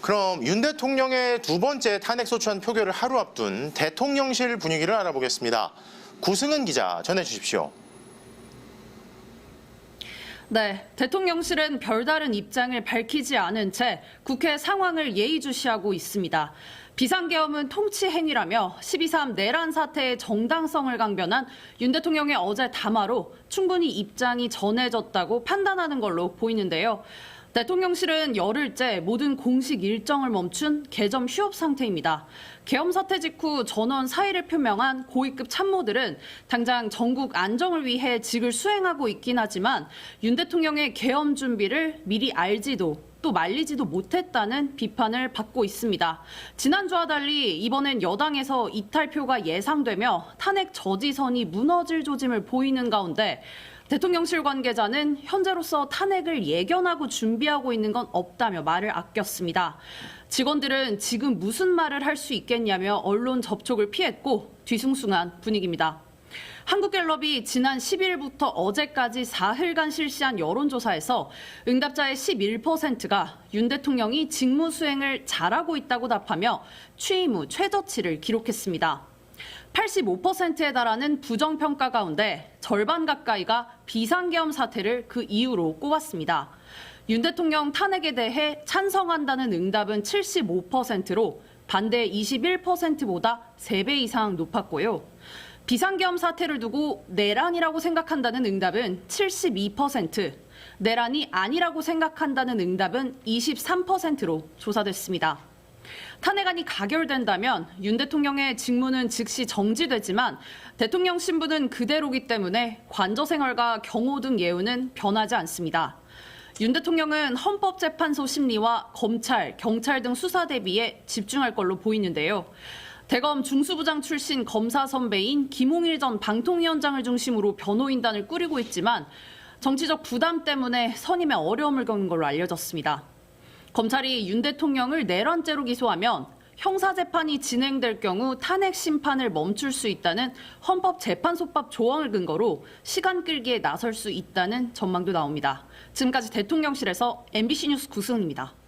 그럼 윤 대통령의 두 번째 탄핵소추안 표결을 하루 앞둔 대통령실 분위기를 알아보겠습니다. 구승은 기자 전해주십시오. 네, 대통령실은 별다른 입장을 밝히지 않은 채 국회 상황을 예의주시하고 있습니다. 비상계엄은 통치 행위라며 12.3 내란 사태의 정당성을 강변한 윤 대통령의 어제 담화로 충분히 입장이 전해졌다고 판단하는 걸로 보이는데요. 대통령실은 열흘째 모든 공식 일정을 멈춘 개점 휴업 상태입니다. 계엄 사태 직후 전원 사의를 표명한 고위급 참모들은 당장 전국 안정을 위해 직을 수행하고 있긴 하지만 윤 대통령의 계엄 준비를 미리 알지도 또 말리지도 못했다는 비판을 받고 있습니다. 지난주와 달리 이번엔 여당에서 이탈표가 예상되며 탄핵 저지선이 무너질 조짐을 보이는 가운데 대통령실 관계자는 현재로서 탄핵을 예견하고 준비하고 있는 건 없다며 말을 아꼈습니다. 직원들은 지금 무슨 말을 할 수 있겠냐며 언론 접촉을 피했고 뒤숭숭한 분위기입니다. 한국갤럽이 지난 10일부터 어제까지 4일간 실시한 여론조사에서 응답자의 11%가 윤 대통령이 직무 수행을 잘하고 있다고 답하며 취임 후 최저치를 기록했습니다. 85%에 달하는 부정평가 가운데 절반 가까이가 비상계엄 사태를 그 이유로 꼽았습니다. 윤 대통령 탄핵에 대해 찬성한다는 응답은 75%로 반대 21%보다 3배 이상 높았고요. 비상계엄 사태를 두고 내란이라고 생각한다는 응답은 72%, 내란이 아니라고 생각한다는 응답은 23%로 조사됐습니다. 탄핵안이 가결된다면 윤 대통령의 직무는 즉시 정지되지만 대통령 신분은 그대로기 때문에 관저 생활과 경호 등 예우는 변하지 않습니다. 윤 대통령은 헌법재판소 심리와 검찰, 경찰 등 수사 대비에 집중할 걸로 보이는데요. 대검 중수부장 출신 검사 선배인 김홍일 전 방통위원장을 중심으로 변호인단을 꾸리고 있지만 정치적 부담 때문에 선임에 어려움을 겪는 걸로 알려졌습니다. 검찰이 윤 대통령을 내란죄로 기소하면 형사재판이 진행될 경우 탄핵 심판을 멈출 수 있다는 헌법재판소법 조항을 근거로 시간 끌기에 나설 수 있다는 전망도 나옵니다. 지금까지 대통령실에서 MBC 뉴스 구승은입니다.